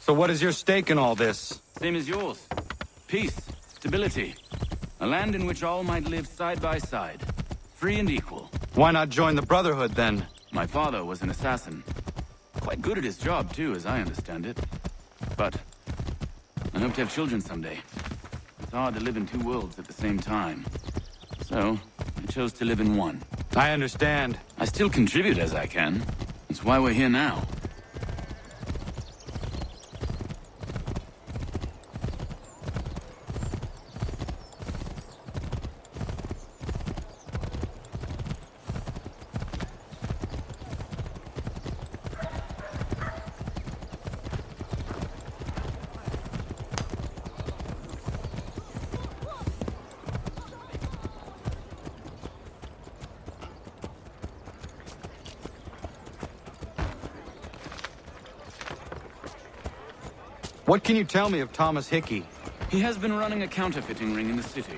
So what is your stake in all this? Same as yours. Peace, stability. A land in which all might live side by side. Free and equal. Why not join the Brotherhood, then? My father was an assassin. Quite good at his job, too, as I understand it. But I hope to have children someday. It's hard to live in two worlds at the same time. So, I chose to live in one. I understand. I still contribute as I can. That's why we're here now. What can you tell me of Thomas Hickey? He has been running a counterfeiting ring in the city.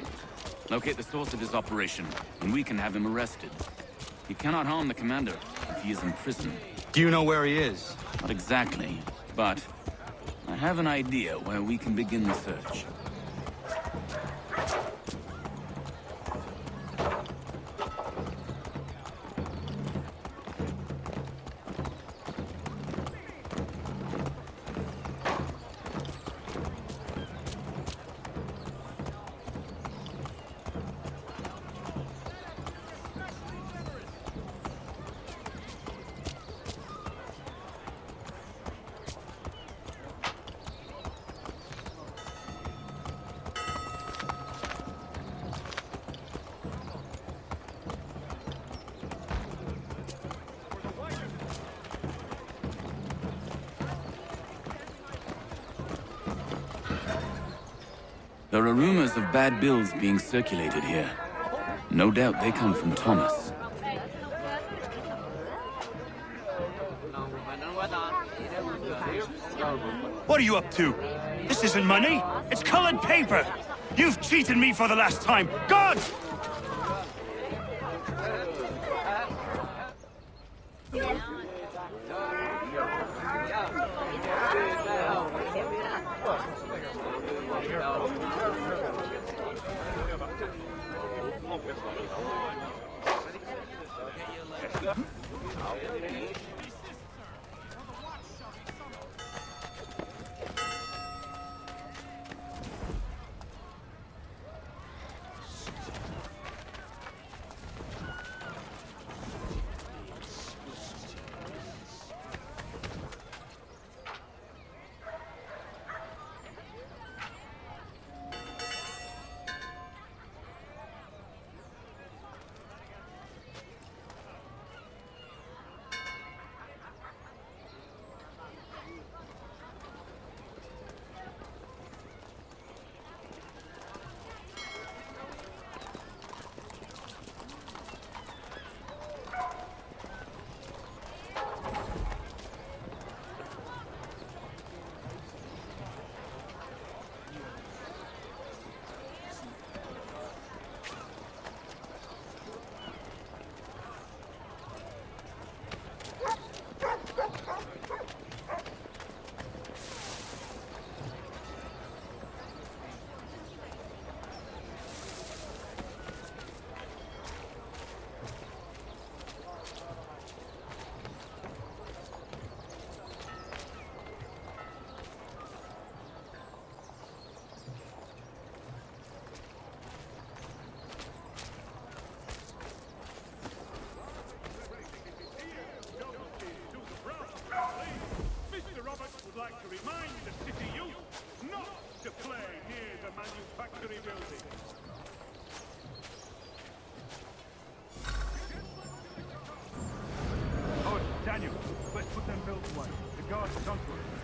Locate the source of his operation, and we can have him arrested. He cannot harm the commander if he is in prison. Do you know where he is? Not exactly, but I have an idea where we can begin the search. There are rumors of bad bills being circulated here. No doubt they come from Thomas. What are you up to? This isn't money. It's colored paper. You've cheated me for the last time. Guards!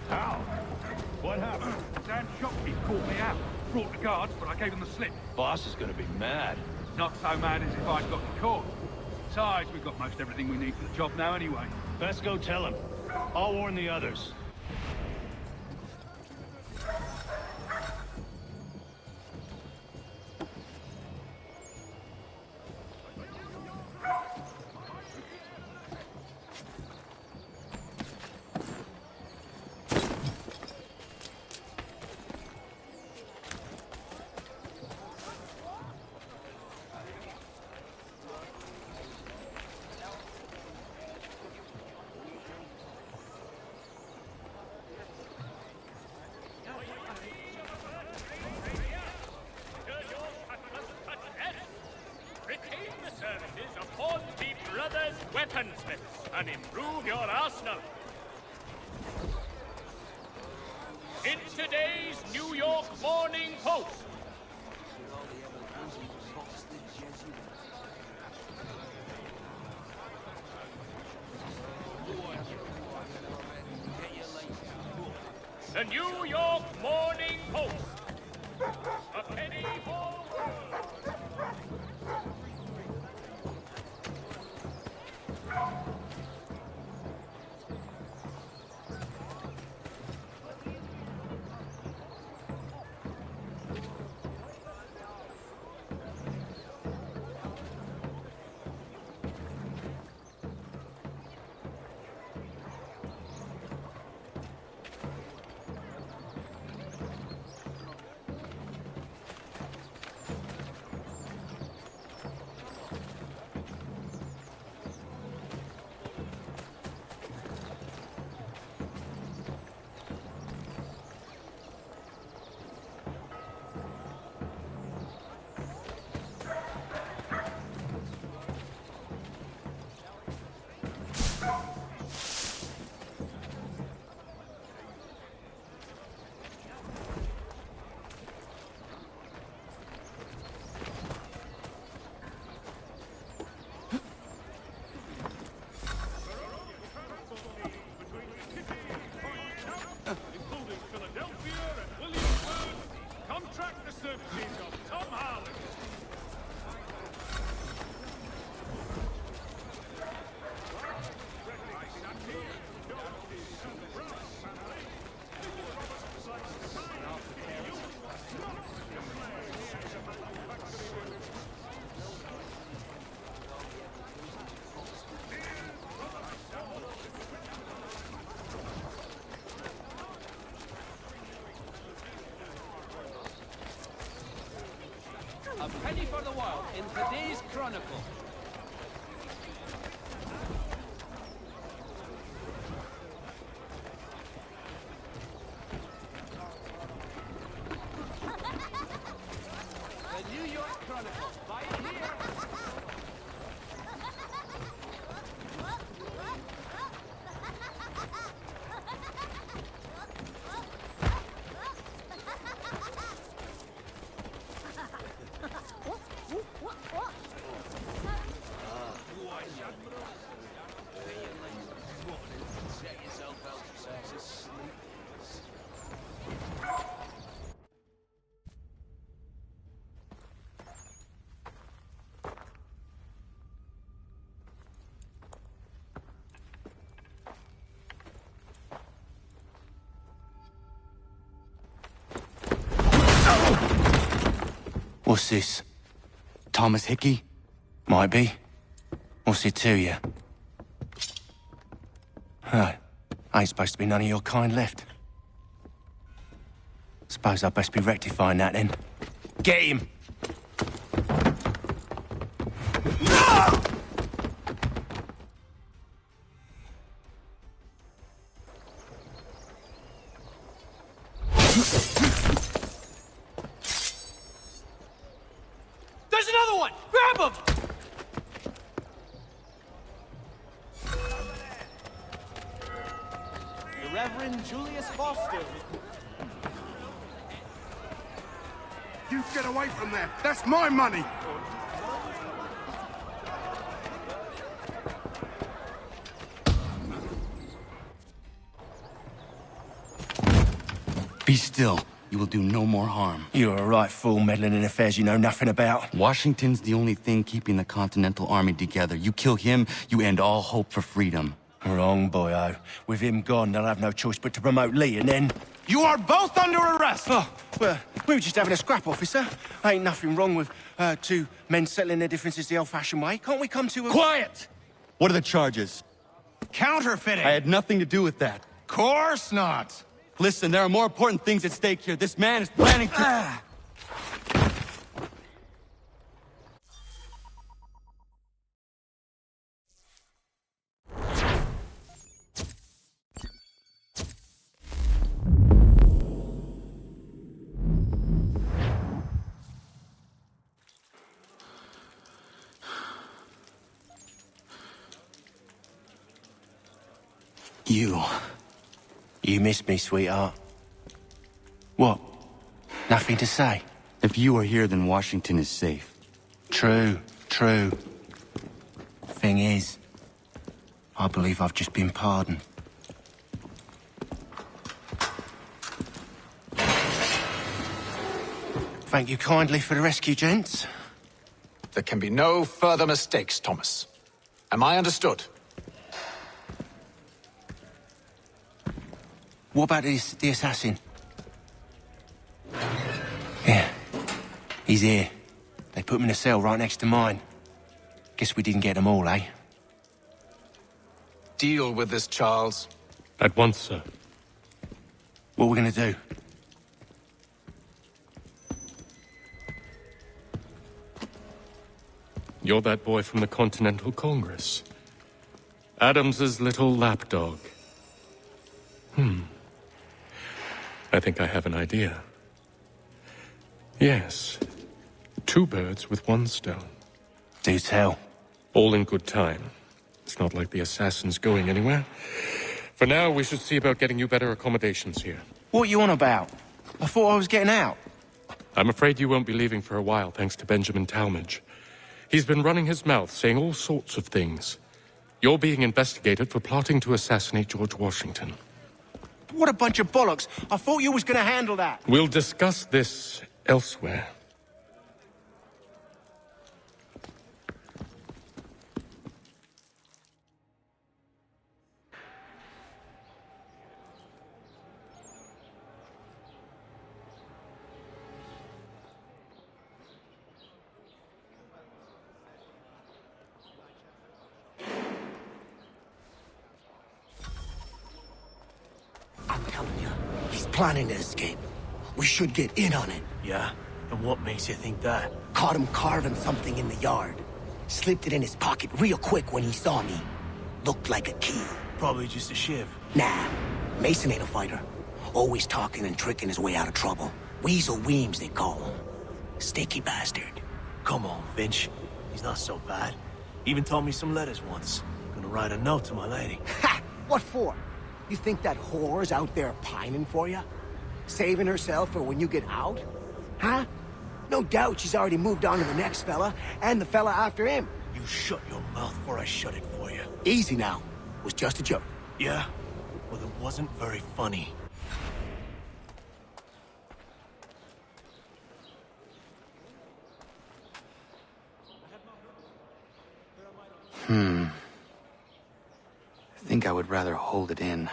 How? What happened? Dan's shopkeep caught me out. Brought the guards, but I gave him the slip. Boss is gonna be mad. Not so mad as if I'd got caught. Besides, we've got most everything we need for the job now anyway. Best go tell him. I'll warn the others. weaponsmiths and improve your arsenal. In today's New York Morning Post. The New York Morning Post. A penny for A penny for the world in today's Chronicle. The New York Chronicle. Buy it here. What's this? Thomas Hickey? Might be. What's it to you? Ain't supposed to be none of your kind left. Suppose I'd best be rectifying that then. Get him! There's another one! Grab him! the Reverend Julius Foster. You get away from there. That's my money. Be still. You will do no more harm. You're a right fool meddling in affairs you know nothing about. Washington's the only thing keeping the Continental Army together. You kill him, you end all hope for freedom. Wrong, boyo. With him gone, they'll have no choice but to promote Lee, and then... You are both under arrest! Oh, well, we were just having a scrap, officer. Ain't nothing wrong with two men settling their differences the old-fashioned way. Can't we come to a... Quiet! What are the charges? Counterfeiting! I had nothing to do with that. Course not! Listen, there are more important things at stake here. This man is planning to... You missed me, sweetheart. What? Nothing to say? If you are here, then Washington is safe. True. Thing is, I believe I've just been pardoned. Thank you kindly for the rescue, gents. There can be no further mistakes, Thomas. Am I understood? What about the assassin? Yeah, he's here. They put him in a cell right next to mine. Guess we didn't get them all, eh? Deal with this, Charles. At once, sir. What are we gonna do? You're that boy from the Continental Congress. Adams's little lapdog. I think I have an idea. Yes. 2 birds with 1 stone. Do tell. All in good time. It's not like the assassin's going anywhere. For now, we should see about getting you better accommodations here. What are you on about? I thought I was getting out. I'm afraid you won't be leaving for a while, thanks to Benjamin Talmadge. He's been running his mouth, saying all sorts of things. You're being investigated for plotting to assassinate George Washington. What a bunch of bollocks. I thought you was gonna handle that. We'll discuss this elsewhere. I'm telling you, he's planning to escape. We should get in on it. Yeah? And what makes you think that? Caught him carving something in the yard. Slipped it in his pocket real quick when he saw me. Looked like a key. Probably just a shiv. Nah, Mason ain't a fighter. Always talking and tricking his way out of trouble. Weasel Weems, they call him. Sticky bastard. Come on, Finch. He's not so bad. Even told me some letters once. Gonna write a note to my lady. Ha! What for? You think that whore's out there pining for you? Saving herself for when you get out? Huh? No doubt she's already moved on to the next fella, and the fella after him. You shut your mouth before I shut it for you. Easy now. Was just a joke. Yeah? Well, it wasn't very funny. I think I would rather hold it in.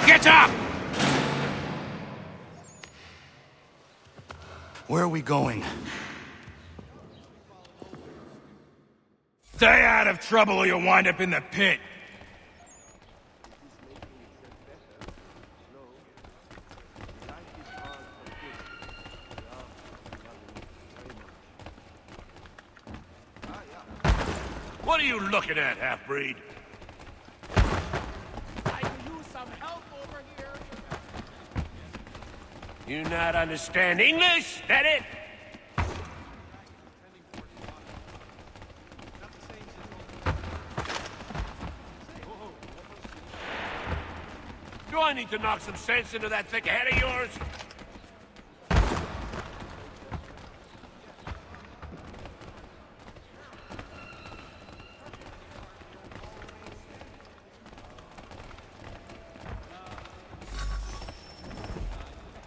Get up! Where are we going? Stay out of trouble or you'll wind up in the pit. What are you looking at, half-breed? I can use some help over here. You not understand English? That it? Do I need to knock some sense into that thick head of yours?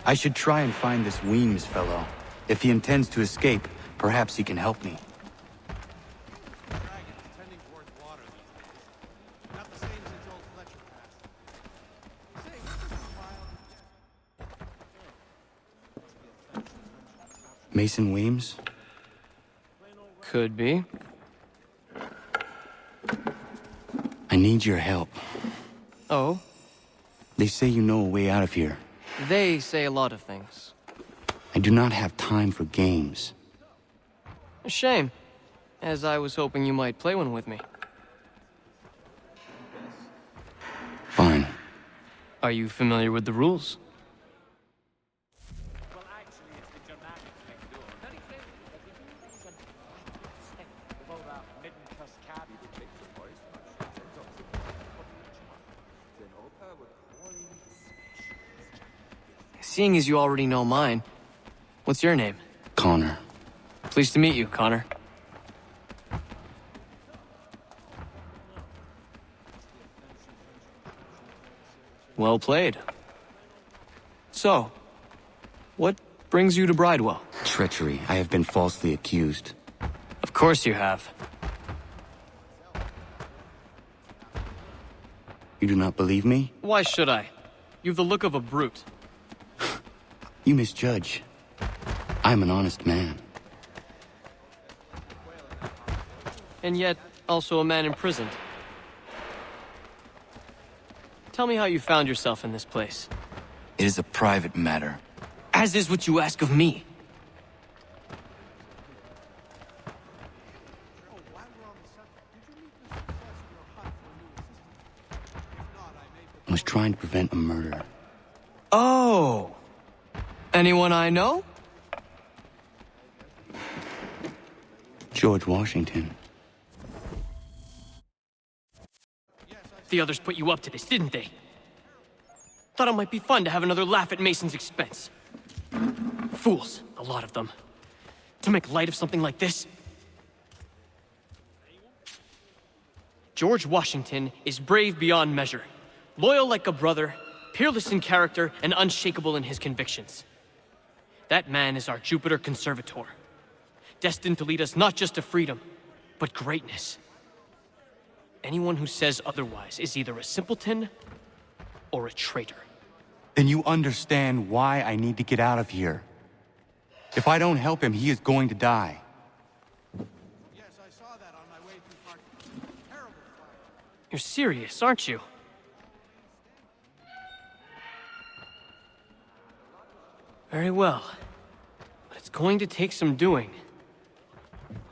I should try and find this Weems fellow. If he intends to escape, perhaps he can help me. Mason Weems? Could be. I need your help. Oh? They say you know a way out of here. They say a lot of things. I do not have time for games. A shame, as I was hoping you might play one with me. Are you familiar with the rules? Well, actually, it's the Germanics next door. Very friendly, but they do some stick about a midden cascade that makes the voice Seeing as you already know mine, what's your name? Connor. Pleased to meet you, Connor. Well played. So, what brings you to Bridewell? Treachery. I have been falsely accused. Of course you have. You do not believe me? Why should I? You've the look of a brute. You misjudge. I'm an honest man. And yet, also a man imprisoned. Tell me how you found yourself in this place. It is a private matter. As is what you ask of me. I was trying to prevent a murder. Oh! Anyone I know? George Washington. The others put you up to this, didn't they? Thought it might be fun to have another laugh at Mason's expense. Fools, a lot of them. To make light of something like this. George Washington is brave beyond measure, loyal like a brother, peerless in character, and unshakable in his convictions. That man is our Jupiter Conservator, destined to lead us not just to freedom, but greatness. Anyone who says otherwise is either a simpleton or a traitor. Then you understand why I need to get out of here. If I don't help him, he is going to die. Yes, I saw that on my way through Park. Terrible fire. You're serious, aren't you? Very well. But it's going to take some doing.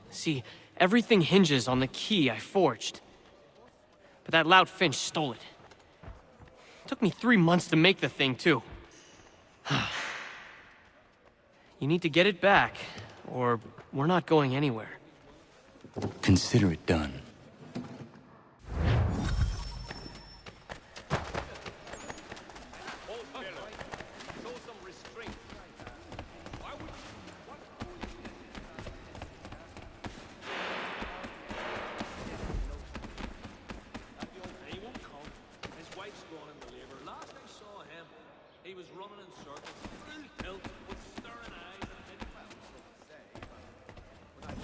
See, everything hinges on the key I forged. But that lout Finch stole it. Took me 3 months to make the thing, too. You need to get it back, or we're not going anywhere. Consider it done. He was running in circles, full tilt, with staring eyes and a head. When I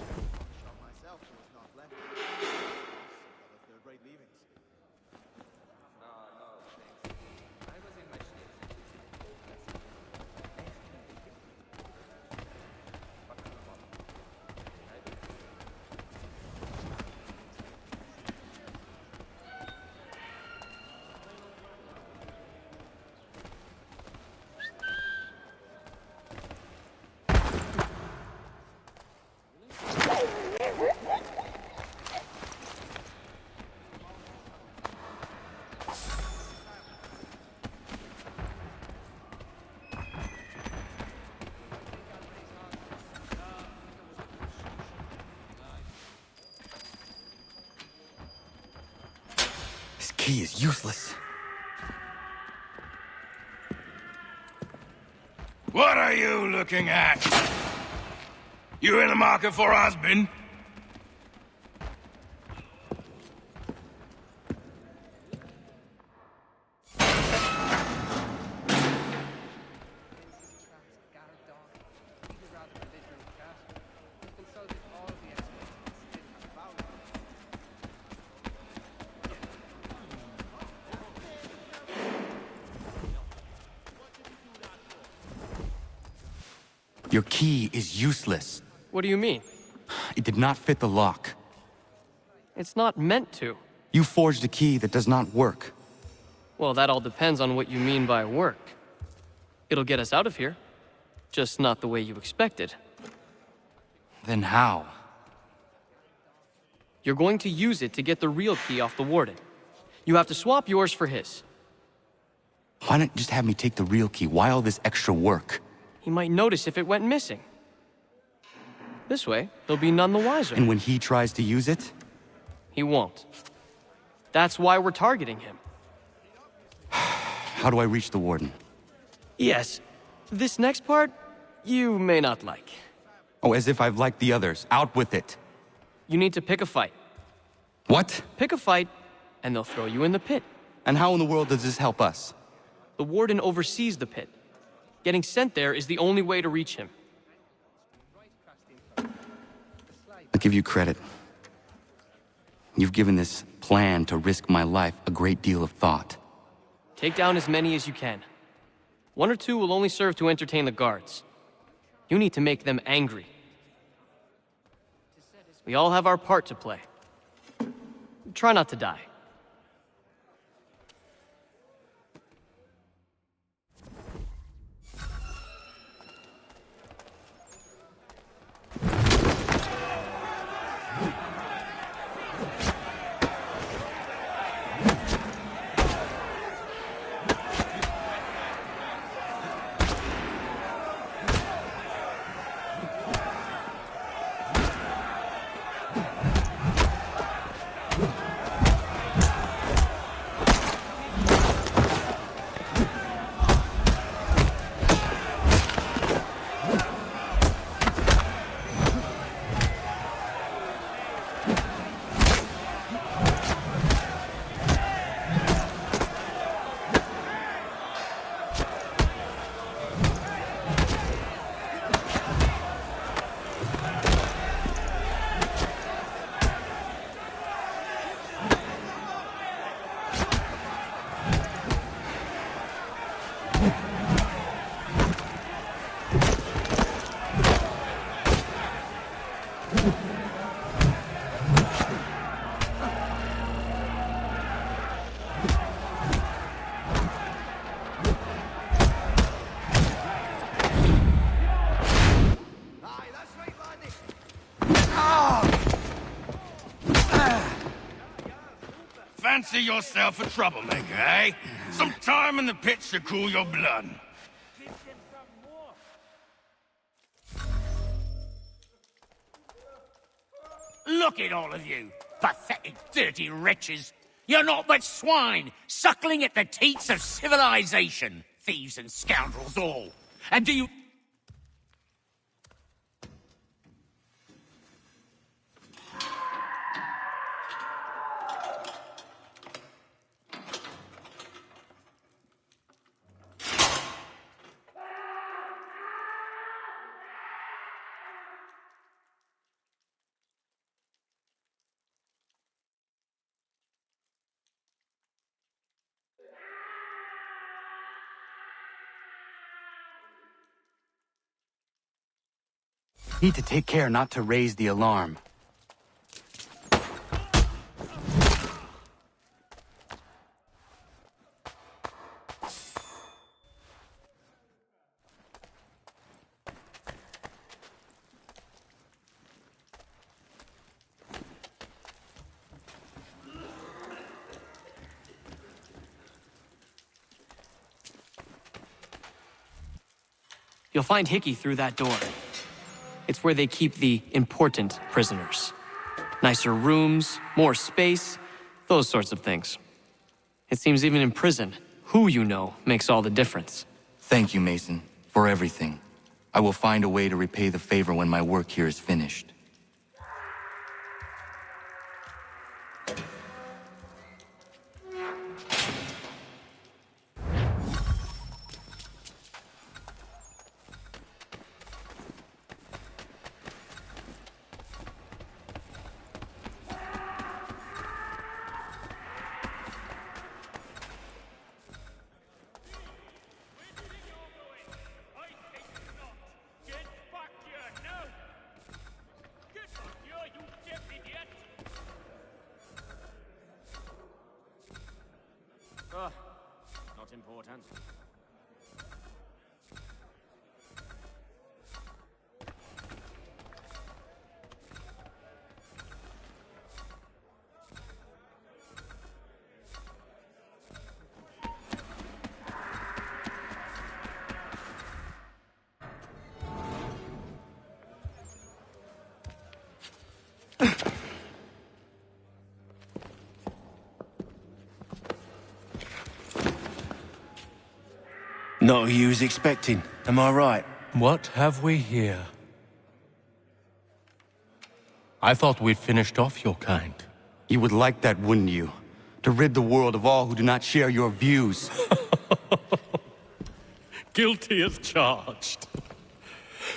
shot myself, there was not left. Other third-rate leavings. No, thanks. I was in my state. This key is useless. What are you looking at? You in the market for a husband? Your key is useless. What do you mean? It did not fit the lock. It's not meant to. You forged a key that does not work. Well, that all depends on what you mean by work. It'll get us out of here. Just not the way you expected. Then how? You're going to use it to get the real key off the warden. You have to swap yours for his. Why not just have me take the real key? Why all this extra work? He might notice if it went missing. This way, he'll be none the wiser. And when he tries to use it? He won't. That's why we're targeting him. How do I reach the warden? Yes. This next part, you may not like. Oh, as if I've liked the others. Out with it. You need to pick a fight. What? Pick a fight, and they'll throw you in the pit. And how in the world does this help us? The warden oversees the pit. Getting sent there is the only way to reach him. I'll give you credit. You've given this plan to risk my life a great deal of thought. Take down as many as you can. 1 or 2 will only serve to entertain the guards. You need to make them angry. We all have our part to play. Try not to die. Fancy yourself a troublemaker, eh? Some time in the pits to cool your blood. Look at all of you, pathetic, dirty wretches. You're not but swine, suckling at the teats of civilization. Thieves and scoundrels all. And do you... Need to take care not to raise the alarm. You'll find Hickey through that door. It's where they keep the important prisoners. Nicer rooms, more space, those sorts of things. It seems even in prison, who you know makes all the difference. Thank you, Mason, for everything. I will find a way to repay the favor when my work here is finished. Not important. Not who you was expecting, am I right? What have we here? I thought we'd finished off your kind. You would like that, wouldn't you? To rid the world of all who do not share your views. Guilty as charged.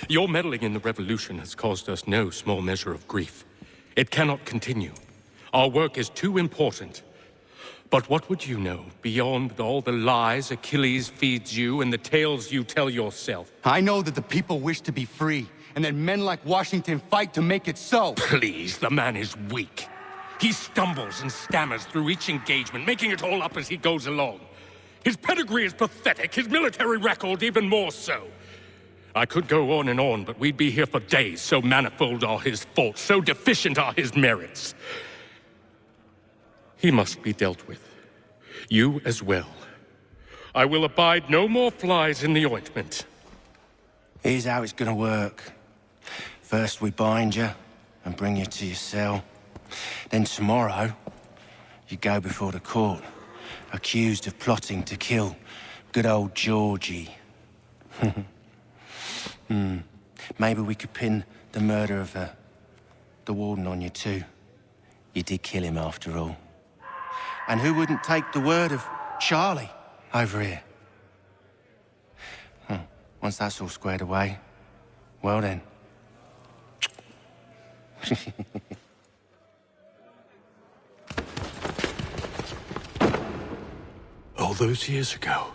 Your meddling in the revolution has caused us no small measure of grief. It cannot continue. Our work is too important. But what would you know beyond all the lies Achilles feeds you and the tales you tell yourself? I know that the people wish to be free, and that men like Washington fight to make it so. Please, the man is weak. He stumbles and stammers through each engagement, making it all up as he goes along. His pedigree is pathetic, his military record even more so. I could go on, but we'd be here for days, so manifold are his faults, so deficient are his merits. He must be dealt with. You as well. I will abide no more flies in the ointment. Here's how it's gonna work. First we bind you and bring you to your cell. Then tomorrow, you go before the court, accused of plotting to kill good old Georgie. Maybe we could pin the murder of the warden on you too. You did kill him after all. And who wouldn't take the word of Charlie over here? Once that's all squared away, well then. All those years ago,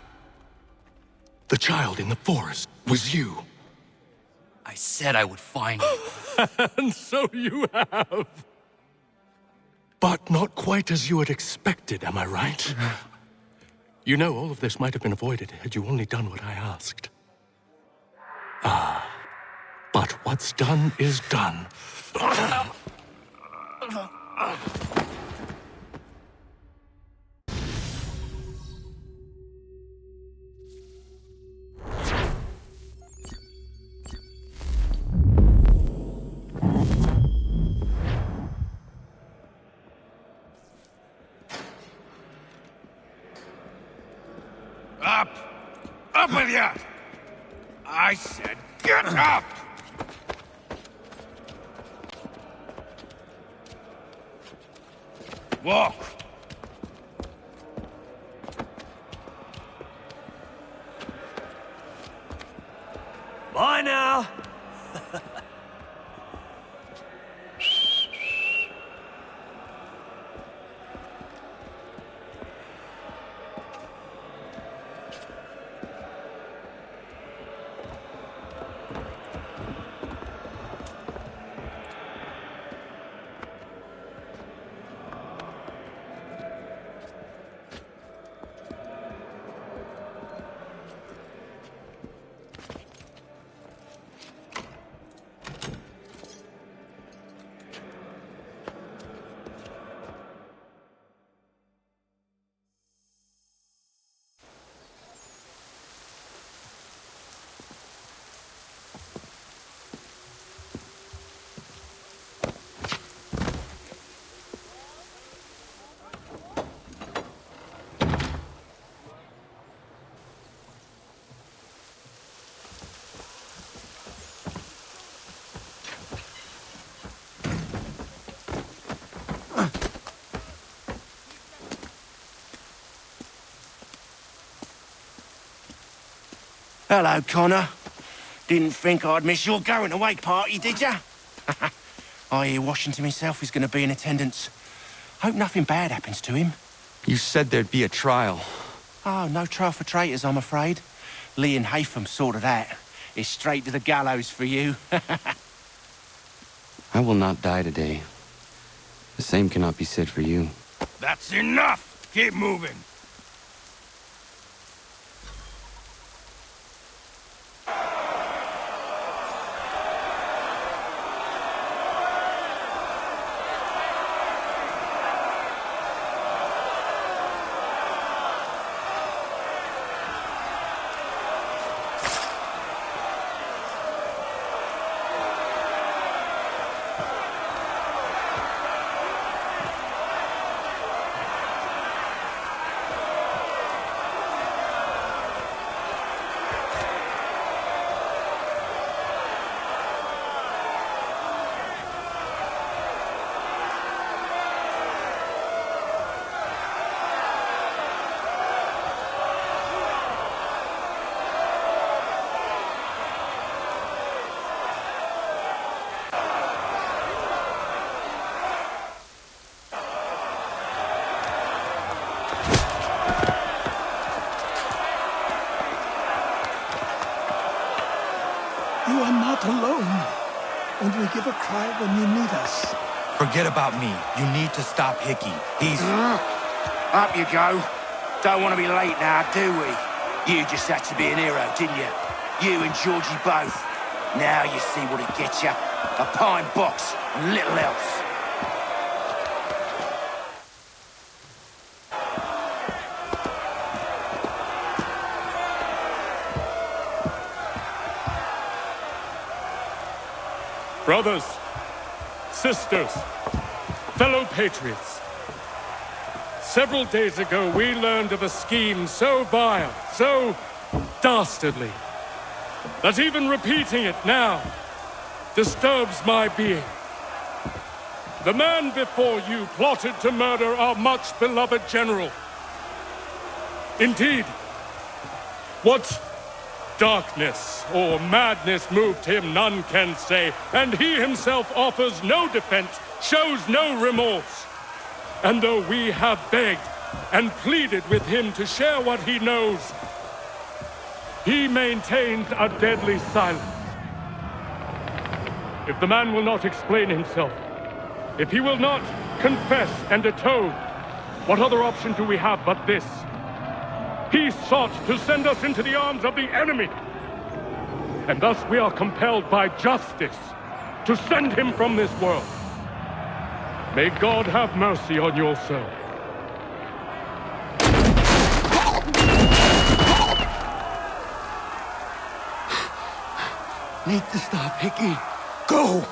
the child in the forest was you. I said I would find you. And so you have. But not quite as you had expected, am I right? You know, all of this might have been avoided had you only done what I asked. But what's done is done. Up! Up with ya! I said get up! Walk! Bye now! Hello, Connor. Didn't think I'd miss your going away party, did ya? I hear Washington himself is going to be in attendance. Hope nothing bad happens to him. You said there'd be a trial. Oh, no trial for traitors, I'm afraid. Lee and Haytham sorted that. It's straight to the gallows for you. I will not die today. The same cannot be said for you. That's enough! Keep moving! Only give a cry when you need us. Forget about me. You need to stop Hickey. He's... Up you go. Don't want to be late now, do we? You just had to be an hero, didn't you? You and Georgie both. Now you see what it gets you. A pine box and little else. Brothers, sisters, fellow patriots. Several days ago, we learned of a scheme so vile, so dastardly, that even repeating it now disturbs my being. The man before you plotted to murder our much-beloved general. Indeed, what darkness or madness moved him, none can say, and he himself offers no defense, shows no remorse. And though we have begged and pleaded with him to share what he knows, he maintains a deadly silence. If the man will not explain himself, if he will not confess and atone, what other option do we have but this? He sought to send us into the arms of the enemy. And thus we are compelled by justice to send him from this world. May God have mercy on your soul. Need to stop, Hickey. Go!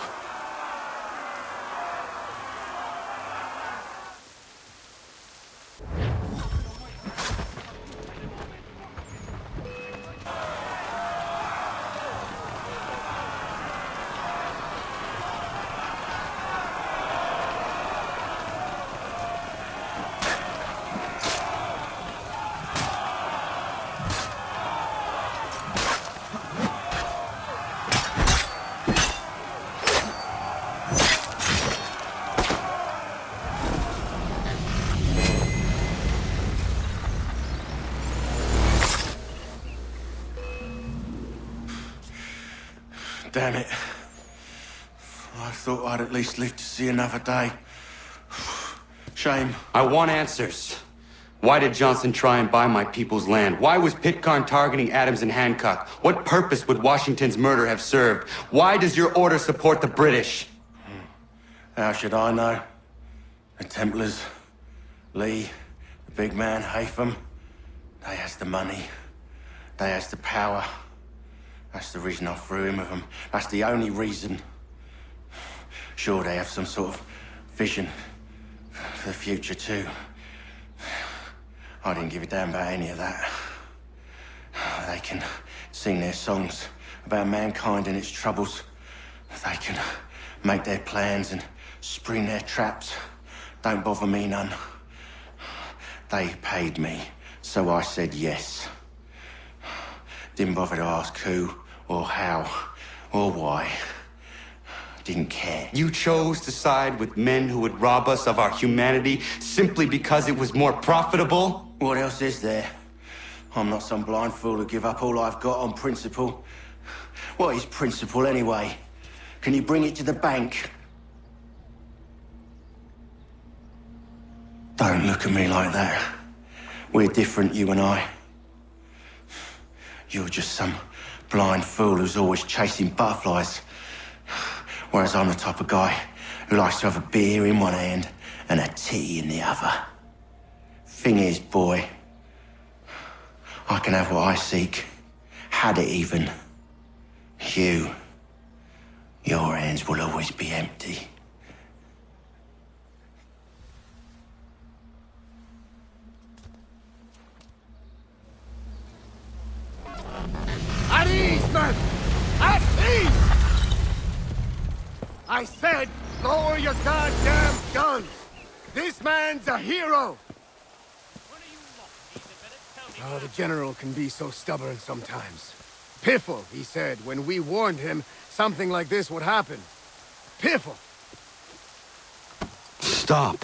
Damn it. I thought I'd at least live to see another day. Shame. I want answers. Why did Johnson try and buy my people's land? Why was Pitcairn targeting Adams and Hancock? What purpose would Washington's murder have served? Why does your order support the British? How should I know? The Templars, Lee, the big man, Haytham, they has the money. They has the power. That's the reason I threw in with them. That's the only reason. Sure, they have some sort of vision for the future, too. I didn't give a damn about any of that. They can sing their songs about mankind and its troubles. They can make their plans and spring their traps. Don't bother me none. They paid me, so I said yes. Didn't bother to ask who, or how, or why. Didn't care. You chose to side with men who would rob us of our humanity simply because it was more profitable? What else is there? I'm not some blind fool who give up all I've got on principle. What is principle anyway? Can you bring it to the bank? Don't look at me like that. We're different, you and I. You're just some blind fool who's always chasing butterflies. Whereas I'm the type of guy who likes to have a beer in one hand and a tea in the other. Thing is, boy, I can have what I seek. Had it even. Your hands will always be empty. At ease, men! At ease! I said, lower your goddamn guns! This man's a hero! Oh, the General can be so stubborn sometimes. Piffle, he said, when we warned him something like this would happen. Piffle! Stop.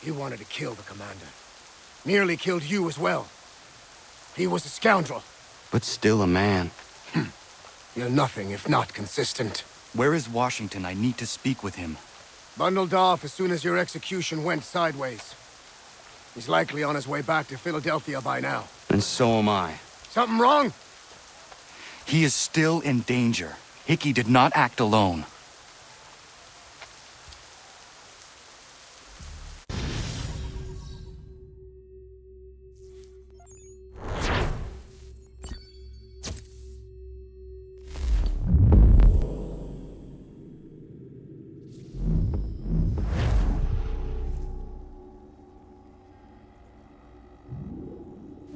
He wanted to kill the commander. Nearly killed you as well. He was a scoundrel. But still a man. You're nothing if not consistent. Where is Washington? I need to speak with him. Bundled off as soon as your execution went sideways. He's likely on his way back to Philadelphia by now. And so am I. Something wrong? He is still in danger. Hickey did not act alone.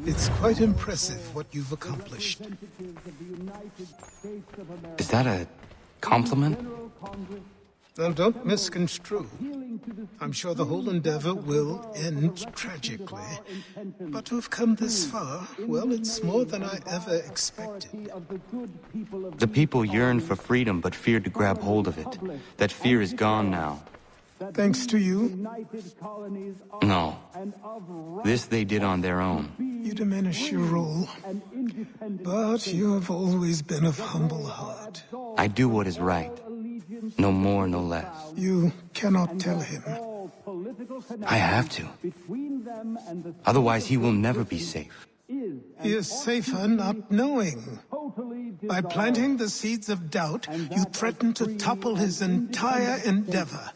It's quite impressive what you've accomplished. Is that a compliment? Now, don't misconstrue. I'm sure the whole endeavor will end tragically. But to have come this far, well, it's more than I ever expected. The people yearn for freedom but feared to grab hold of it. That fear is gone now. Thanks to you? No. This they did on their own. You diminish your role. But you have always been of humble heart. I do what is right. No more, no less. You cannot tell him. I have to. Otherwise, he will never be safe. He is safer not knowing. By planting the seeds of doubt, you threaten to topple his entire endeavor.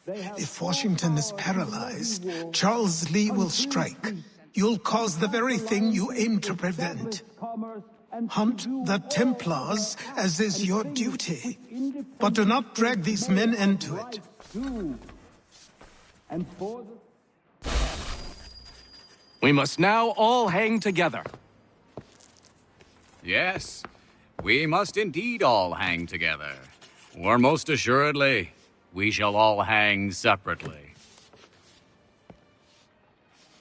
If Washington is paralyzed, Charles Lee will strike. You'll cause the very thing you aim to prevent. Hunt the Templars, as is your duty. But do not drag these men into it. We must now all hang together. Yes, we must indeed all hang together. Or most assuredly, we shall all hang separately.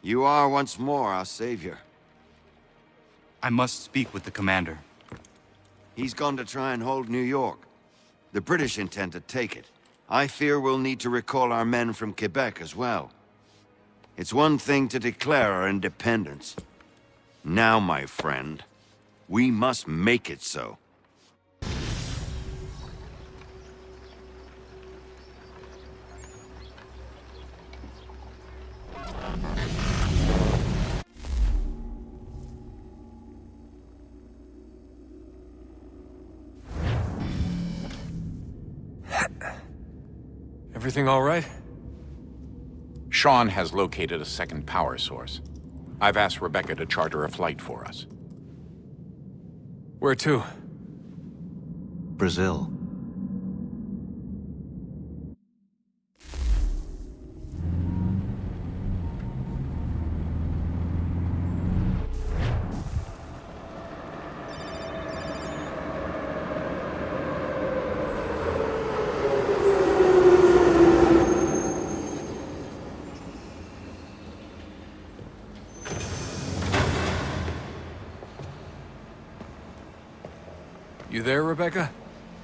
You are once more our savior. I must speak with the commander. He's gone to try and hold New York. The British intend to take it. I fear we'll need to recall our men from Quebec as well. It's one thing to declare our independence. Now, my friend, we must make it so. Everything all right? Sean has located a second power source. I've asked Rebecca to charter a flight for us. Where to? Brazil. You there, Rebecca?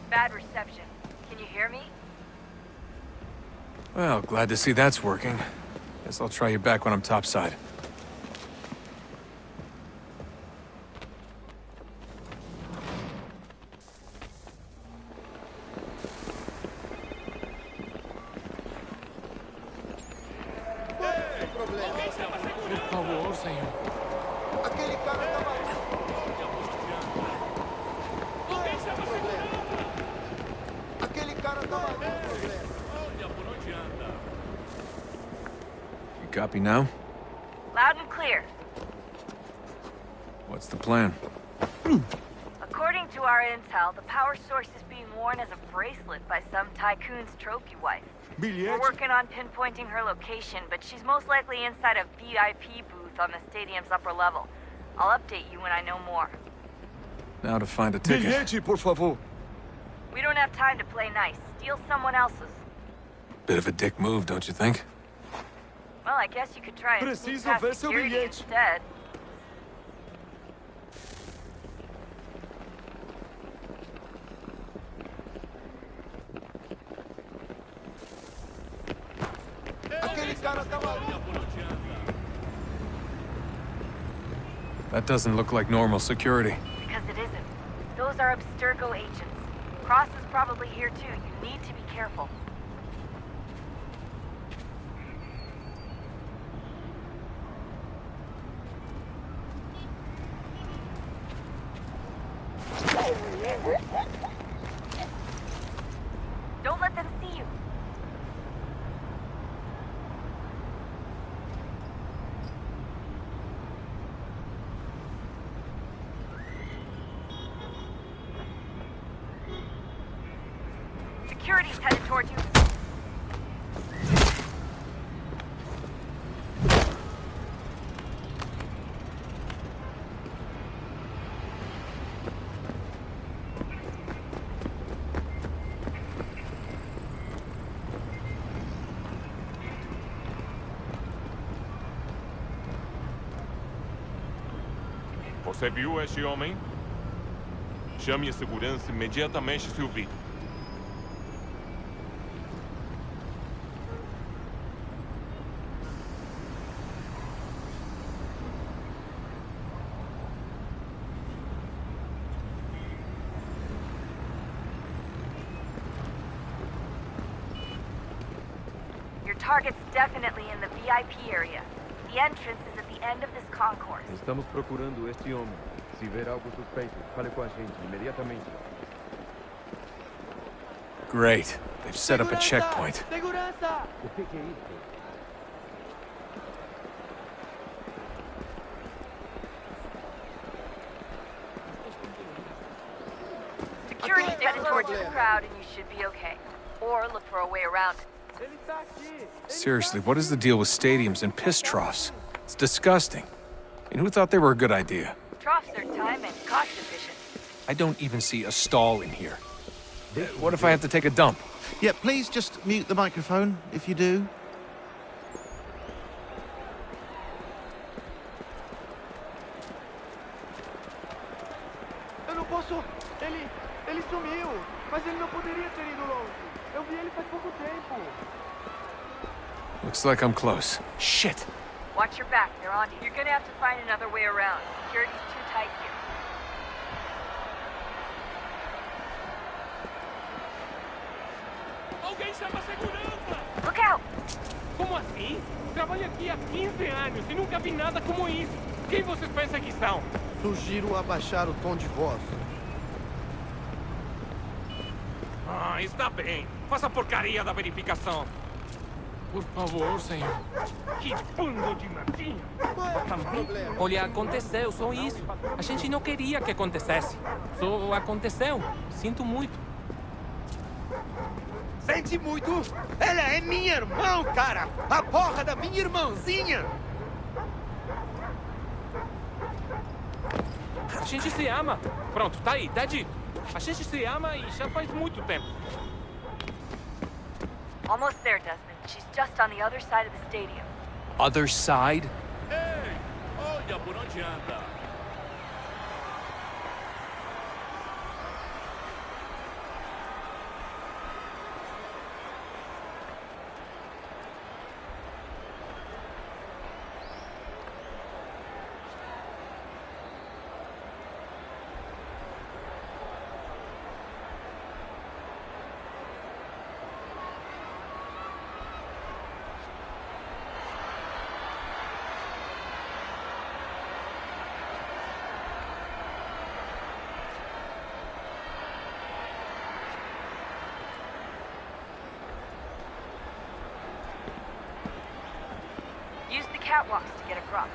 Bad reception. Can you hear me? Well, glad to see that's working. Guess I'll try you back when I'm topside. Copy now? Loud and clear. What's the plan? According to our intel, the power source is being worn as a bracelet by some tycoon's trophy wife. We're working on pinpointing her location, but she's most likely inside a VIP booth on the stadium's upper level. I'll update you when I know more. Now to find a ticket. Bilhete, por favor. We don't have time to play nice. Steal someone else's. Bit of a dick move, don't you think? Well, I guess you could try and sneak past security instead. That doesn't look like normal security. Because it isn't. Those are Abstergo agents. Cross is probably here too. You need to be careful. Don't let them see you. Security's headed towards you. Você viu este homem? Chame a segurança imediatamente se o vir. Your target's definitely in the VIP area. The entrance is at the end of this concourse. Estamos procurando este homem. Se ver algo suspeito, fale com a gente imediatamente. Great. They've set up a checkpoint. Segurança! O que é isso? Security's headed towards the crowd and you should be okay. Or look for a way around it. Seriously, what is the deal with stadiums and piss troughs? It's disgusting. And who thought they were a good idea? Troughs are time and cost efficient. I don't even see a stall in here. What if I have to take a dump? Yeah, please just mute the microphone if you do. Eu não posso... Ele sumiu. Mas ele não poderia ter ido longe. Eu vi ele faz pouco tempo. Looks like I'm close. Shit! Watch your back, they're on you. You're gonna have to find another way around. Security's too tight here. Alguém chama a segurança! Look out! Como assim? Trabalho aqui há 15 anos e nunca vi nada como isso. Quem vocês pensam que são? Sugiro abaixar o tom de voz. Ah, está bem. Faça a porcaria da verificação. Por favor, senhor. Que bando de martinho! Olha, aconteceu, só isso. A gente não queria que acontecesse. Só aconteceu. Sinto muito. Sente muito? Ela é minha irmã, cara! A porra da minha irmãzinha! A gente se ama. Pronto, tá aí, tá dito. A gente se ama e já faz muito tempo. Almost there, Desmond. She's just on the other side of the stadium. Other side? Ei, olha por onde anda. Use the catwalks to get across.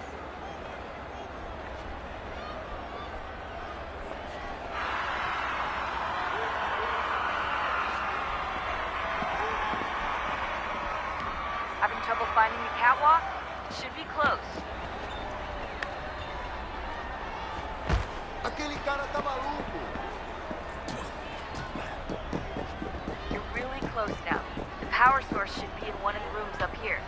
Having trouble finding the catwalk? Should be close. Aquele cara tá maluco! You're really close now. The power source should be in one of the rooms up here.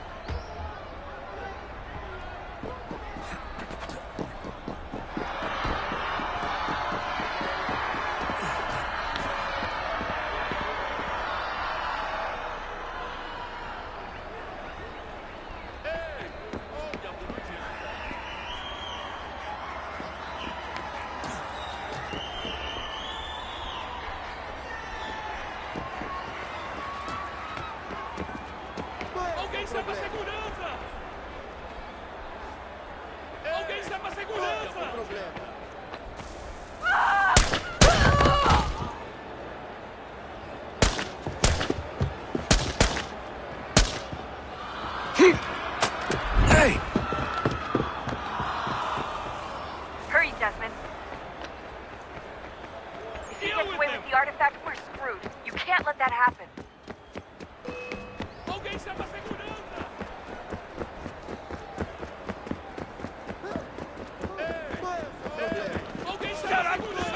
open. Alguém chama a segurança! Alguém chama a segurança!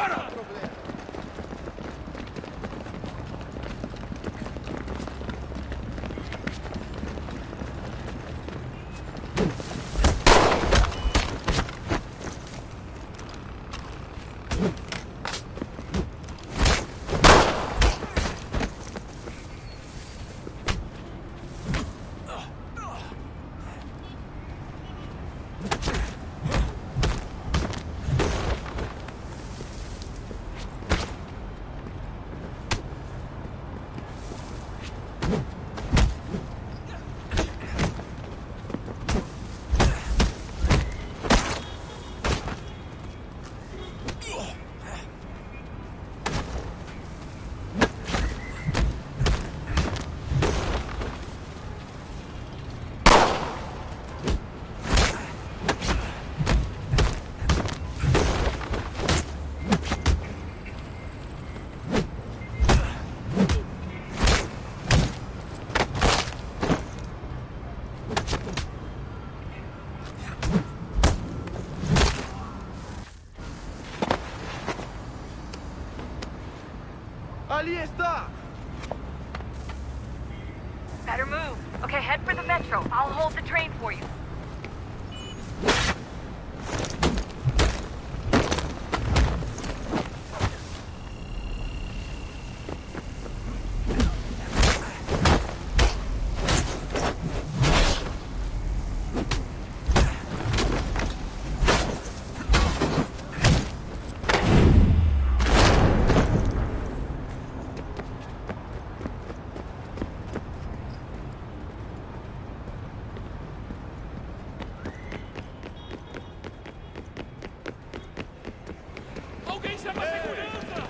Ali está! Better move. Okay, head for the metro. I'll hold the train for you. Alguém chama a segurança!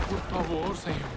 Por favor, senhor.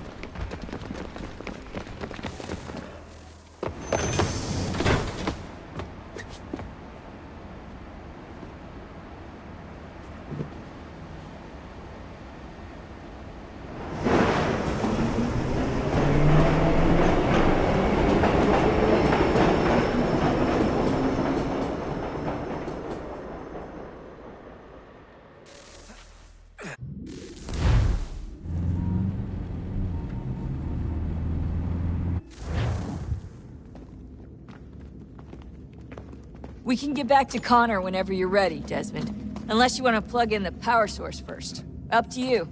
We can get back to Connor whenever you're ready, Desmond. Unless you want to plug in the power source first. Up to you.